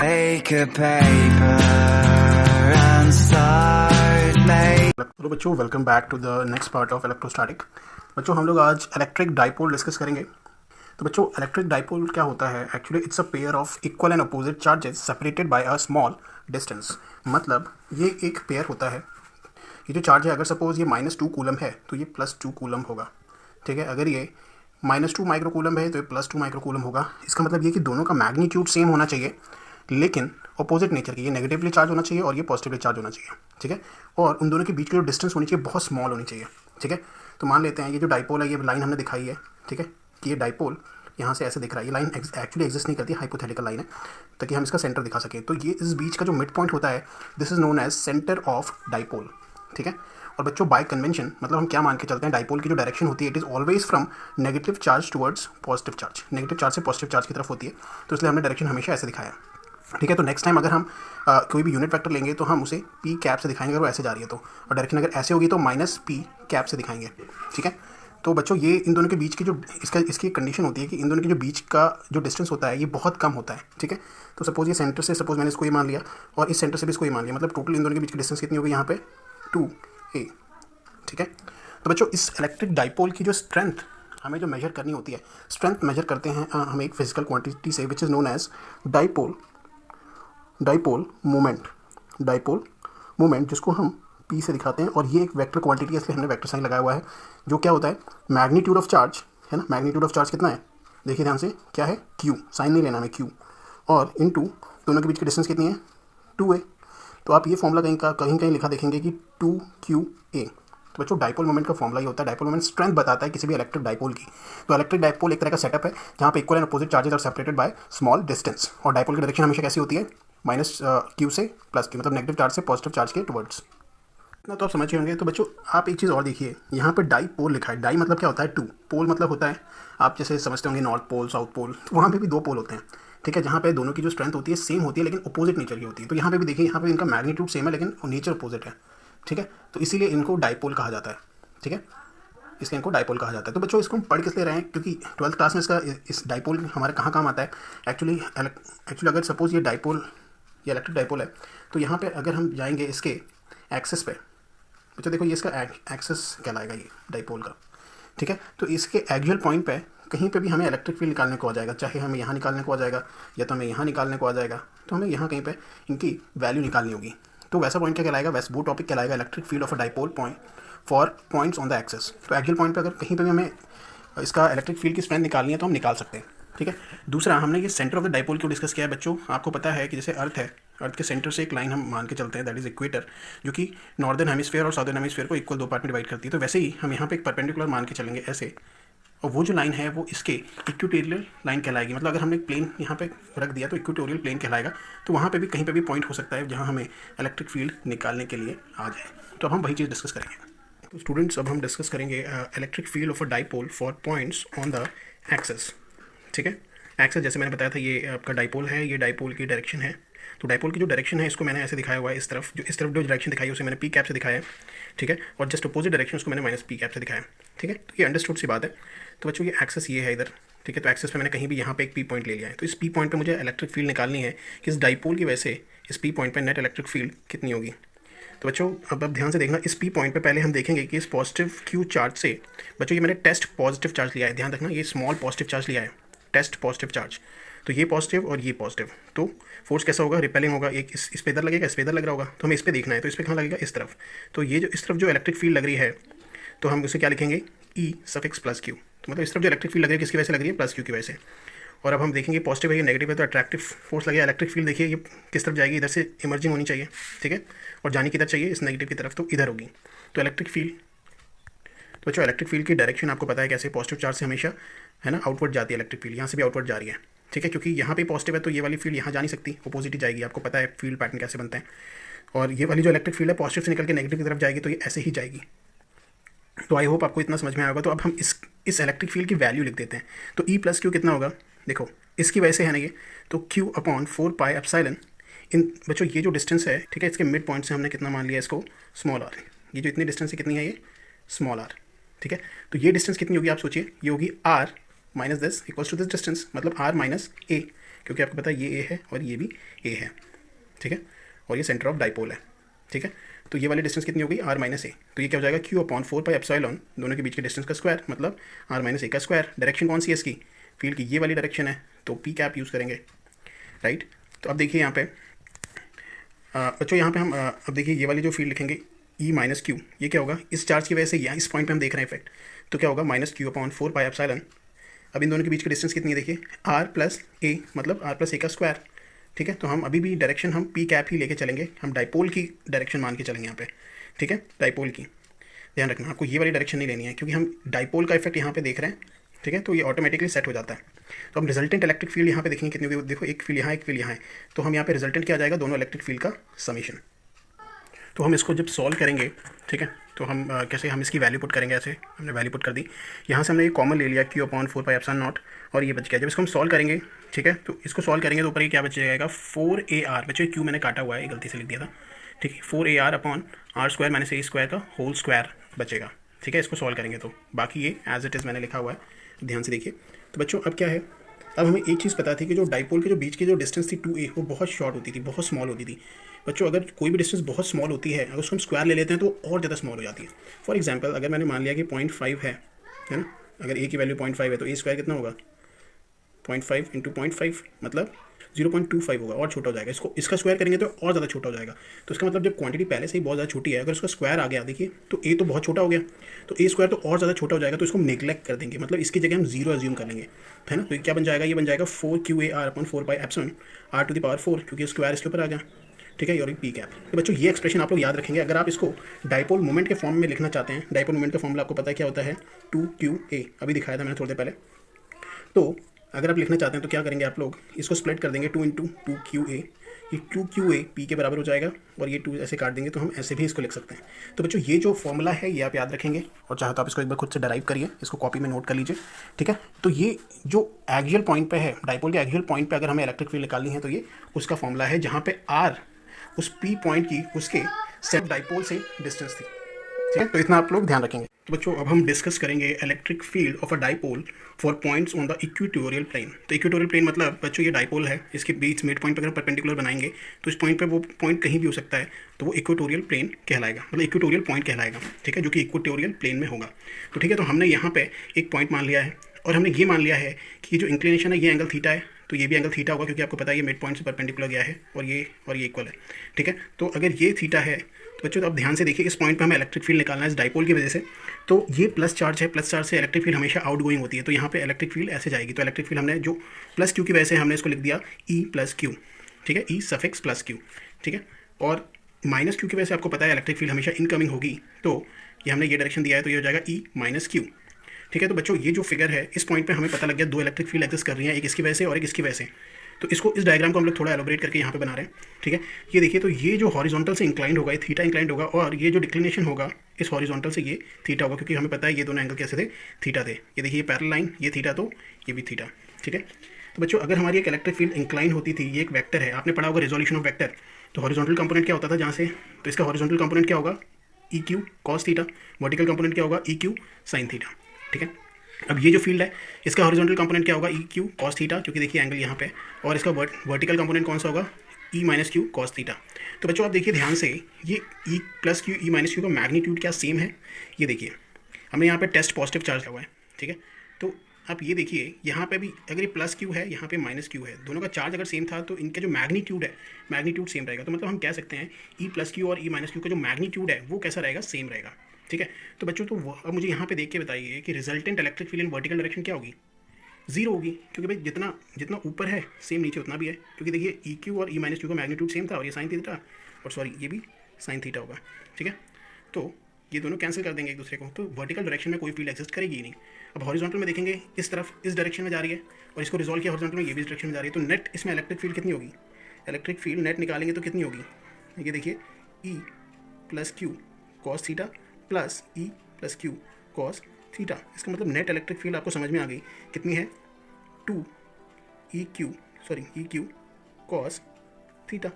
Take a paper and start making. Hello बच्चों, welcome back to the next part of electrostatic. बच्चों हम लोग आज इलेक्ट्रिक डाइपोल डिस्कस करेंगे। तो बच्चों इलेक्ट्रिक डाइपोल क्या होता है? Actually it's a pair of equal and opposite charges separated by a small distance. मतलब ये एक पेयर होता है। ये जो चार्ज है, अगर सपोज ये -2 कूलम है तो ये +2 कूलम होगा, ठीक है। अगर ये -2 माइक्रो कूलम है तो ये +2 माइक्रो कूलम होगा। इसका मतलब ये कि दोनों का मैग्नीट्यूड सेम होना चाहिए, लेकिन अपोजिट नेचर की। ये नेगेटिवली चार्ज होना चाहिए और ये पॉजिटिवली चार्ज होना चाहिए, ठीक है। और उन दोनों के बीच की जो डिस्टेंस होनी चाहिए बहुत स्मॉल होनी चाहिए, ठीक है। तो मान लेते हैं ये जो डाइपोल है, ये लाइन हमने दिखाई है, ठीक है, कि ये डाइपोल यहाँ से ऐसे दिख रहा है। ये लाइन एक्चुअली एग्जिस्ट नहीं करती, हाइपोथेटिकल लाइन है, ताकि हम इसका सेंटर दिखा सकें। तो ये इस बीच का जो मिड पॉइंट होता है, this is known as centre of dipole, ठीक है। और बच्चों बाय कन्वेंशन मतलब हम क्या मान के चलते हैं, डाइपोल की जो डायरेक्शन होती है it is always from negative charge towards positive charge. Negative charge से पॉजिटिव चार्ज की तरफ होती है, तो इसलिए हमने डायरेक्शन हमेशा ऐसे दिखाया, ठीक है। तो नेक्स्ट टाइम अगर हम कोई भी यूनिट वेक्टर लेंगे तो हम उसे पी कैप से दिखाएंगे, अगर वो ऐसे जा रही है तो। और डायरेक्शन अगर ऐसे होगी तो -p कैप से दिखाएंगे, ठीक है। तो बच्चों ये इन दोनों के बीच की जो इसकी कंडीशन होती है कि इन दोनों के जो बीच का जो डिस्टेंस होता है ये बहुत कम होता है, ठीक है। तो सपोज ये सेंटर से, सपोज मैंने इसको ये मान लिया और इस सेंटर से भी इसको ये मान लिया, मतलब टोटल इन दोनों के बीच की डिस्टेंस कितनी होगी यहाँ पे 2a, ठीक है। तो बच्चों इस इलेक्ट्रिक डाइपोल की जो स्ट्रेंथ हमें जो मेजर करनी होती है, स्ट्रेंथ मेजर करते हैं हम एक फिजिकल क्वांटिटी से, which is known as dipole moment, जिसको हम P से दिखाते हैं। और ये एक वेक्टर क्वांटिटी है, इसलिए हमने वेक्टर साइन लगाया हुआ है। जो क्या होता है, मैग्नीट्यूड ऑफ चार्ज है ना। मैग्नीट्यूड ऑफ चार्ज कितना है, देखिए ध्यान से, क्या है, Q। साइन नहीं लेना हमें, Q। और इनटू दोनों के बीच की डिस्टेंस कितनी है, 2a। तो आप ये फॉर्मूला कहीं लिखा देखेंगे कि 2qa। तो बच्चों डाइपोल मोमेंट का फॉर्मूला ये होता है। डाइपोल मोमेंट स्ट्रेंथ बताता है किसी भी इलेक्ट्रिक डाइपोल की। तो इलेक्ट्रिक डाइपोल एक तरह का सेटअप है जहाँ पे equal and opposite charges are separated by small distance. और डाइपोल की डायरेक्शन हमेशा कैसी होती है, -q से +q, मतलब नेगेटिव चार्ज से पॉजिटिव चार्ज के टुवर्ड्स। इतना तो आप समझ होंगे। तो बच्चों आप एक चीज़ और देखिए, यहाँ पे डाइपोल लिखा है। डाई मतलब क्या होता है, 2। पोल मतलब होता है, आप जैसे समझते होंगे नॉर्थ पोल, साउथ पोल, तो वहाँ पे भी 2 पोल होते हैं, ठीक है। जहाँ पे दोनों की जो स्ट्रेंथ होती है सेम होती है, लेकिन अपोजिट नेचर की होती है। तो यहाँ पे भी देखिए, यहाँ पे इनका मैग्नीट्यूड सेम है लेकिन नेचर अपोजिट है, ठीक है। तो इसीलिए इनको डाइपोल कहा जाता है, ठीक है। इसलिए इनको डाइपोल कहा जाता है। तो बच्चों इसको हम पढ़ किस लिए रहे हैं, क्योंकि 12th क्लास में इसका इस डाइपोल हमारे कहाँ काम आता है। एक्चुअली अगर सपोज ये डाइपोल, ये इलेक्ट्रिक डाइपोल है, तो यहाँ पे अगर हम जाएंगे इसके एक्सेस पे, बच्चों देखो ये इसका एक्सेस कहलाएगा ये डाइपोल का, ठीक है। तो इसके एक्चुअल पॉइंट पे कहीं पे भी हमें इलेक्ट्रिक फील्ड निकालने को आ जाएगा, चाहे हमें यहाँ निकालने को आ जाएगा या तो हमें यहाँ निकालने को आ जाएगा, तो हमें यहाँ कहीं पे इनकी वैल्यू निकालनी होगी। तो वैसा पॉइंट क्या कहलाएगा, वो टॉपिक कहलाएगा electric field of a dipole point for points on the axis. तो एक्चुअल पॉइंट पे अगर कहीं पे भी हमें इसका इलेक्ट्रिक फील्ड की स्ट्रेंथ निकालनी है तो हम निकाल सकते हैं, ठीक है। दूसरा, हमने ये सेंटर ऑफ द डाइपोल क्यों डिस्कस किया है बच्चों, आपको पता है कि जैसे अर्थ है, अर्थ के सेंटर से एक लाइन हम मान के चलते हैं, दैट इज इक्वेटर, जो कि नॉर्दर्न हेमिस्फीयर और साउदर्न हेमिस्फीयर को इक्वल 2 पार्ट में डिवाइड करती है। तो वैसे ही हम यहाँ पे एक परपेंडिकुलर मान के चलेंगे ऐसे, और वो जो लाइन है वो इसके इक्वेटोरियल लाइन कहलाएगी। मतलब अगर हमने एक प्लेन यहाँ पे रख दिया तो इक्वेटोरियल प्लेन कहलाएगा। तो वहाँ पे भी कहीं पे भी पॉइंट हो सकता है जहाँ हमें इलेक्ट्रिक फील्ड निकालने के लिए आ जाए। तो अब हम वही चीज़ डिस्कस करेंगे। तो स्टूडेंट्स अब हम डिस्कस करेंगे electric field of a dipole for points on the axis, ठीक है। एक्सेस जैसे मैंने बताया था, ये आपका डाइपोल है, ये डाइपोल की डायरेक्शन है। तो डाइपोल की जो डायरेक्शन है इसको मैंने ऐसे दिखाया हुआ है, इस तरफ जो डायरेक्शन दिखाई है उसे मैंने पी कैप से दिखाया है, ठीक है। और जस्ट अपोजिट डायरेक्शन उसको मैंने -p कैप से दिखाया है, ठीक है। तो ये अंडरस्टूड सी बात है। तो बच्चों ये एक्सेस ये है इधर, ठीक है। तो एक्सेस पे मैंने कहीं भी यहाँ पे एक p पॉइंट ले लिया है। तो इस p पॉइंट पे मुझे इलेक्ट्रिक फील्ड निकालनी है कि इस डाइपोल की वजह से इस p पॉइंट पे नेट इलेक्ट्रिक फील्ड कितनी होगी। तो बच्चों अब ध्यान से देखना, इस p पॉइंट पे पहले हम देखेंगे कि इस पॉजिटिव q चार्ज से, बच्चों ये मैंने टेस्ट पॉजिटिव चार्ज लिया है, ध्यान रखना, ये स्मॉल पॉजिटिव चार्ज लिया है, टेस्ट पॉजिटिव चार्ज। तो ये पॉजिटिव और ये पॉजिटिव, तो फोर्स कैसा होगा, रिपेलिंग होगा। एक इस पे इधर लगेगा, इस पे इधर लग रहा होगा, तो हमें इस पे देखना है। तो इस पे कहाँ लगेगा, इस तरफ। तो ये जो इस तरफ जो इलेक्ट्रिक फील्ड लग रही है, तो हम उसे क्या लिखेंगे, E सफिक्स +q। तो मतलब इस तरफ जो इलेक्ट्रिक फील्ड लग रही है किसकी वजह से लग रही है, +q की वजह से। और अब हम देखेंगे पॉजिटिव है, ये नेगेटिव है, तो अट्रैक्टिव फोर्स लगेगा। इलेक्ट्रिक फील्ड देखिए ये किस तरफ जाएगी, इधर से इमर्जिंग होनी चाहिए, ठीक है। और जानी किधर चाहिए, इस नेगेटिव की तरफ, तो इधर होगी। तो इलेक्ट्रिक फील्ड, तो बच्चों इलेक्ट्रिक फील्ड की डायरेक्शन आपको पता है कैसे, पॉजिटिव चार्ज से हमेशा है ना आउटवर्ड जाती है इलेक्ट्रिक फील्ड। यहाँ से भी आउटवर्ड जा रही है, ठीक है, क्योंकि यहाँ पे पॉजिटिव है तो ये वाली फील्ड यहाँ जा नहीं सकती, अपोजिट ही जाएगी। आपको पता है फील्ड पैटर्न कैसे बनते हैं। और ये वाली जो इलेक्ट्रिक फील्ड है पॉजिटिव से निकल के नेगेटिव की तरफ जाएगी, तो ये ऐसे ही जाएगी। तो आई होप आपको इतना समझ में आया होगा। तो अब हम इस इलेक्ट्रिक फील्ड की वैल्यू लिख देते हैं। तो E + Q कितना होगा, देखो इसकी वजह से है ना ये, तो Q/4πε इन बच्चों ये जो डिस्टेंस है, ठीक है, इसके मिड पॉइंट से हमने कितना मान लिया इसको, स्मॉल r। ये जो इतनी डिस्टेंस है कितनी है, ये स्मॉल r, ठीक है। तो ये डिस्टेंस कितनी होगी आप सोचिए, ये होगी r - this equals to this distance, मतलब r - a, क्योंकि आपको पता है ये ए है और ये भी ए है, ठीक है, और ये सेंटर ऑफ डाइपोल है, ठीक है। तो ये वाली डिस्टेंस कितनी हो गई r माइनस ए, तो ये क्या हो जाएगा q/4πε, दोनों के बीच के डिस्टेंस का स्क्वायर मतलब r माइनस ए का स्क्वायर। डायरेक्शन कौन सी है इसकी, फील्ड की ये वाली डायरेक्शन है, तो पी कैप यूज़ करेंगे, राइट। तो अब देखिए यहाँ पे बच्चों, यहाँ पे हम अब देखिए ये वाली जो फील्ड लिखेंगे E माइनस क्यू, ये क्या होगा, इस चार्ज की वजह से यहाँ इस पॉइंट पे हम देख रहे हैं इफेक्ट, तो क्या होगा -q/4πε। अब इन दोनों के बीच की डिस्टेंस कितनी है, देखिए r प्लस ए मतलब r प्लस ए का स्क्वायर, ठीक है। तो हम अभी भी डायरेक्शन हम पी कैप ही लेके चलेंगे, हम डाइपोल की डायरेक्शन मान के चलेंगे यहाँ पे, ठीक है, डाइपोल की। ध्यान रखना आपको ये वाली डायरेक्शन नहीं लेनी है, क्योंकि हम डाइपोल का इफेक्ट यहाँ पे देख रहे हैं, ठीक है, तो ये ऑटोमेटिकली सेट हो जाता है। तो हम रिजल्टेंट इलेक्ट्रिक फील्ड यहाँ पे देखेंगे कितनी होगी, देखो एक फील्ड यहाँ, एक फील्ड यहाँ है, तो हम यहाँ पे रिजल्टेंट क्या आ जाएगा, दोनों इलेक्ट्रिक फील्ड का समीशन। तो हम इसको जब सॉल्व करेंगे, ठीक है, तो हम कैसे हम इसकी वैल्यू पुट करेंगे, ऐसे हमने वैल्यू पुट कर दी, यहाँ से हमने ये कॉमन ले लिया q/4πε0 और ये बच गया। जब इसको हम सॉल्व करेंगे, ठीक है, तो इसको सॉल्व करेंगे तो ऊपर ये क्या बच जाएगा 4ar, बच्चों q मैंने काटा हुआ है, गलती से लिख दिया था, ठीक है, 4ar/r² - a² का होल स्क्वायर बचेगा, ठीक है। इसको सॉल्व करेंगे तो बाकी ये एज इट इज़ मैंने लिखा हुआ है, ध्यान से देखिए। तो बच्चों अब क्या है, अब हमें एक चीज़ पता थी कि जो डाइपोल के जो बीच की जो डिस्टेंस थी 2a, वो बहुत शॉर्ट होती थी, बहुत स्मॉल होती थी। बच्चों अगर कोई भी डिस्टेंस बहुत स्मॉल होती है, अगर उसको हम स्क्वायर ले लेते हैं तो और ज़्यादा स्मॉल हो जाती है। फॉर एग्जांपल अगर मैंने मान लिया कि 0.5 है ना, अगर a की वैल्यू 0.5 है तो a स्क्वायर कितना होगा, 0.5 × 0.5 मतलब 0.25 होगा, और छोटा हो जाएगा। इसको इसका स्क्वायर करेंगे तो और ज़्यादा छोटा हो जाएगा। तो इसका मतलब जब क्वांटिटी पहले से ही बहुत ज़्यादा छोटी है, अगर उसका स्क्वायर आ गया, देखिए तो a तो बहुत छोटा हो गया, तो a स्क्वायर तो और ज़्यादा छोटा हो जाएगा, तो इसको हम नेग्लेक्ट कर देंगे, मतलब इसकी जगह हम 0 एज्यूम कर लेंगे, है ना। तो ये क्या बन जाएगा, ये बन जाएगा 4qar/4πε r⁴, क्योंकि स्क्वायर इसके ऊपर आ गया, ठीक है, और पी कैप। तो बच्चों ये एक्सप्रेशन आप लोग याद रखेंगे। अगर आप इसको डाइपोल मोमेंट के फॉर्म में लिखना चाहते हैं, डाइपोल मोमेंट का फॉर्मूला आपको पता है क्या होता है, 2qa, अभी दिखाया था मैंने थोड़ी देर पहले। तो अगर आप लिखना चाहते हैं तो क्या करेंगे, आप लोग इसको स्प्लिट कर देंगे 2 × 2qa, ये 2qa पी के बराबर हो जाएगा, और ये 2 ऐसे काट देंगे, तो हम ऐसे भी इसको लिख सकते हैं। तो बच्चों ये जो फॉर्मूला है ये आप याद रखेंगे, और चाहे तो आप इसको एक बार खुद से डराइव करिए, इसको कॉपी में नोट कर लीजिए, ठीक है। तो ये जो एक्सियल पॉइंट पे है, डाइपोल के एक्सियल पॉइंट पे अगर हमें इलेक्ट्रिक फील्ड निकालनी है तो ये उसका फॉर्मूला है, जहाँ पे आर उस पी पॉइंट की उसके सेट डाइपोल से डिस्टेंस थी, ठीक है। तो इतना आप लोग ध्यान रखेंगे। तो बच्चों अब हम डिस्कस करेंगे electric field of a dipole for points on the equatorial plane. तो इक्वेटोरियल प्लेन मतलब बच्चों ये डाइपोल है, इसके बीच मिड पॉइंट पर अगर परपेंडिकुलर बनाएंगे तो इस पॉइंट पे वो पॉइंट कहीं भी हो सकता है, तो वो इक्वेटोरियल प्लेन कहलाएगा, मतलब इक्वेटोरियल पॉइंट कहलाएगा, ठीक है, जो कि इक्वेटोरियल प्लेन में होगा। तो ठीक है, तो हमने यहाँ पे एक पॉइंट मान लिया है, और हमने ये मान लिया है कि जो इंक्लिनेशन है ये एंगल थीटा है, तो ये भी एंगल थीटा होगा, क्योंकि आपको पता है ये मिड पॉइंट से परपेंडिकुलर गया है, और ये इक्वल है, ठीक है। तो अगर ये थीटा है तो बच्चों तो अब ध्यान से देखिए, इस पॉइंट पे हमें इलेक्ट्रिक फील्ड निकालना है इस डाइपोल की वजह से। तो ये प्लस चार्ज है, प्लस चार्ज से इलेक्ट्रिक फील्ड हमेशा आउट गोइंग होती है, तो यहाँ पे इलेक्ट्रिक फील्ड ऐसे जाएगी। तो इलेक्ट्रिक फील्ड हमने जो प्लस क्यू की वजह से हमने इसको लिख दिया E + q, ठीक है, E सफिक्स प्लस क्यू, ठीक है। और माइनस क्यू की वजह से आपको पता है इलेक्ट्रिक फील्ड हमेशा इनकमिंग होगी, तो ये हमने ये डायरेक्शन दिया है, तो ये हो जाएगा E - q, ठीक है। तो बच्चों ये जो फिगर है, इस पॉइंट पे हमें पता लग गया दो इलेक्ट्रिक फील्ड एग्जिस्ट कर रही हैं, एक इसकी वजह से और एक इसकी वजह से। तो इसको इस डायग्राम को हम लोग थोड़ा एलोबरेट करके यहाँ पे बना रहे हैं, ठीक है। ये देखिए, तो ये जो हॉरिजॉन्टल से इंक्लाइंड होगा, ये थीटा इंक्लाइंड होगा, और ये जो डिक्लिनेशन होगा इस हॉरिजॉन्टल से ये थीटा होगा, क्योंकि हमें पता है ये दोनों एंगल कैसे थे, थीटा थे। ये देखिए ये पैरेलल लाइन, ये थीटा, तो ये भी थीटा, ठीक है। तो बच्चों अगर हमारी एक इलेक्ट्रिक फील्ड इंक्लाइन होती थी, ये एक वेक्टर है, आपने पढ़ा होगा रिजोल्यूशन ऑफ वेक्टर। तो हॉरिजॉन्टल कंपोनेंट क्या होता था जहाँ से, तो इसका हॉरिजॉन्टल कंपोनेंट क्या होगा, EQ cos theta, vertical component क्या होगा, EQ sin थीटा, ठीक है। अब ये जो फील्ड है इसका हॉरिजॉन्टल कंपोनेंट क्या होगा, EQ cos थीटा, क्योंकि देखिए एंगल यहाँ पे, और इसका वर्टिकल कंपोनेंट कौन सा होगा, E - q cos थीटा। तो बच्चों आप देखिए ध्यान से, ये E + q E - q का मैग्नीट्यूड क्या सेम है, ये देखिए हमने यहाँ पे टेस्ट पॉजिटिव चार्ज हुआ है, ठीक है। तो आप ये देखिए यहाँ पे भी अगर ये प्लस क्यू है, यहाँ पे माइनस क्यू है, दोनों का चार्ज अगर सेम था तो इनका जो मैग्नीट्यूड है, मैग्नीट्यूड सेम रहेगा। तो मतलब हम कह सकते हैं E + q और E - q का जो मैग्नीट्यूड है वो कैसा रहेगा, सेम रहेगा, ठीक है। तो बच्चों तो अब मुझे यहाँ पे देख के बताइए कि resultant electric field in vertical direction क्या होगी, 0 होगी, क्योंकि भाई जितना ऊपर है सेम नीचे उतना भी है, क्योंकि देखिए EQ और E - q का मैग्नीट्यूड सेम था, और ये साइन थीटा, और सॉरी ये भी साइन थीटा होगा, ठीक है। तो ये दोनों कैंसिल कर देंगे एक दूसरे को, तो वर्टिकल डायरेक्शन में कोई फील्ड एग्जिस्ट करेगी ही नहीं। अब हॉरिजॉन्टल में देखेंगे, इस तरफ इस डायरेक्शन में जा रही है, और इसको रिजॉल्व किया हॉरिजॉन्टल में, ये भी इस डायरेक्शन में जा रही है, तो नेट इसमें इलेक्ट्रिक फील्ड कितनी होगी, इलेक्ट्रिक फील्ड नेट निकालेंगे तो कितनी होगी, ये देखिए E + q cos theta plus E + q cos theta. इसका मतलब नेट इलेक्ट्रिक फील्ड आपको समझ में आ गई कितनी है, 2 EQ cos थीटा।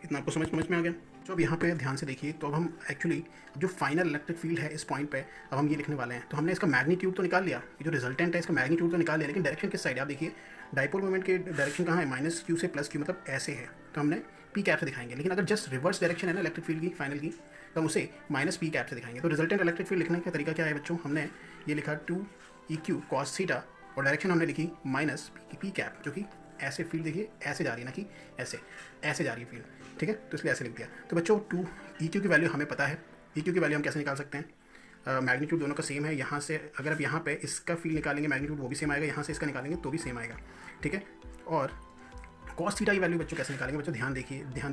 इतना आपको समझ में आ गया। जो अब यहाँ पे ध्यान से देखिए, तो अब हम एक्चुअली जो फाइनल इलेक्ट्रिक फील्ड है इस पॉइंट पे अब हम ये लिखने वाले हैं। तो हमने इसका मैग्नीट्यूड तो निकाल लिया, ये जो रिजल्टेंट है इसका मैग्नीट्यूड तो निकाल लिया, लेकिन डायरेक्शन किस साइड है आप देखिए, डाइपोल मोमेंट के डायरेक्शन कहाँ है, माइनस क्यू से प्लस क्यू, मतलब ऐसे है। तो हमने पी कैप से दिखाएंगे, लेकिन अगर जस्ट रिवर्स डायरेक्शन है ना इलेक्ट्रिक फील्ड की फाइनल की, तो हम उसे माइनस पी कैप से दिखाएंगे। तो रिजल्टेंट इलेक्ट्रिक फील्ड लिखने का तरीका क्या है बच्चों, हमने ये लिखा 2 cos थीटा और डायरेक्शन हमने लिखी माइनस पी कैप, जो कि ऐसे फील्ड देखिए ऐसे जा रही है ना कि ऐसे जा रही है फील्ड, ठीक है, तो इसलिए ऐसे लिख दिया। तो बच्चों 2 EQ की वैल्यू हमें पता है, EQ की वैल्यू हम कैसे निकाल सकते हैं, मैग्नीट्यूड दोनों का सेम है। यहाँ से अगर आप यहाँ पे इसका फील्ड निकालेंगे मैग्नीट्यूड वो भी सेम आएगा, यहाँ से इसका निकालेंगे तो भी सेम आएगा, ठीक है। और cos थीटा की वैल्यू बच्चों कैसे निकालेंगे, बच्चों ध्यान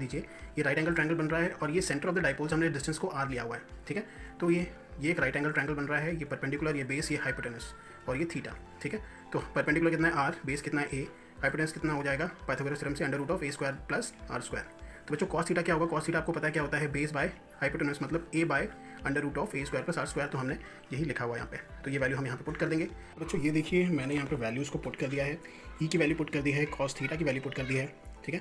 दीजिए, ये राइट एंगल ट्रायंगल बन रहा है और ये सेंटर ऑफ द डाइपोल से हमने डिस्टेंस को r लिया हुआ है, ठीक है। तो ये एक राइट एंगल ट्रायंगल बन रहा है, ये परपेंडिकुलर, ये बेस, ये हाइपोटेनस और ये थीटा, ठीक है। तो परपेंडिकुलर कितना है r, बेस कितना है a, हाइपोटेनस कितना हो जाएगा पाइथागोरस थ्योरम से √a² प्लस r²। तो बच्चों cos थीटा क्या होगा, cos थीटा आपको पता है क्या होता है, बेस बाय हाइपोटेनस मतलब a by √a² plus r²। तो हमने यही लिखा हुआ है यहाँ पे, तो ये वैल्यू हम यहाँ पे पुट कर देंगे। तो बच्चों ये देखिए मैंने यहाँ पे वैल्यूज़ को पुट कर दिया है, ई की वैल्यू पुट कर दी है, cos थीटा की वैल्यू पुट कर दी है, ठीक है।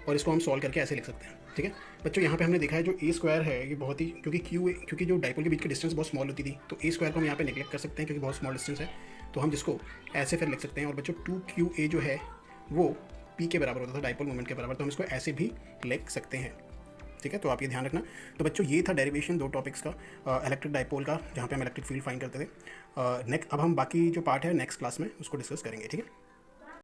और इसको हम सॉल्व करके ऐसे लिख सकते हैं, ठीक है। बच्चों यहाँ पे हमने देखा है जो a² है ये बहुत ही, क्योंकि जो डाइपोल के बीच की डिस्टेंस बहुत स्मॉल होती थी, तो a² को हम यहाँ पे नेगलेक्ट कर सकते हैं क्योंकि बहुत स्मॉल डिस्टेंस है, तो हम जिसको ऐसे फिर लिख सकते हैं। और बच्चों 2QA जो है वो P के बराबर होता था, डाइपोल मोमेंट के बराबर, तो हम इसको ऐसे भी लिख सकते हैं, ठीक है। तो आप ये ध्यान रखना। तो बच्चों ये था डेरिवेशन 2 टॉपिक्स का इलेक्ट्रिक डाइपोल का, जहाँ पे हम इलेक्ट्रिक फील्ड फाइंड करते थे। अब हम बाकी जो पार्ट है नेक्स्ट क्लास में उसको डिस्कस करेंगे, ठीक है।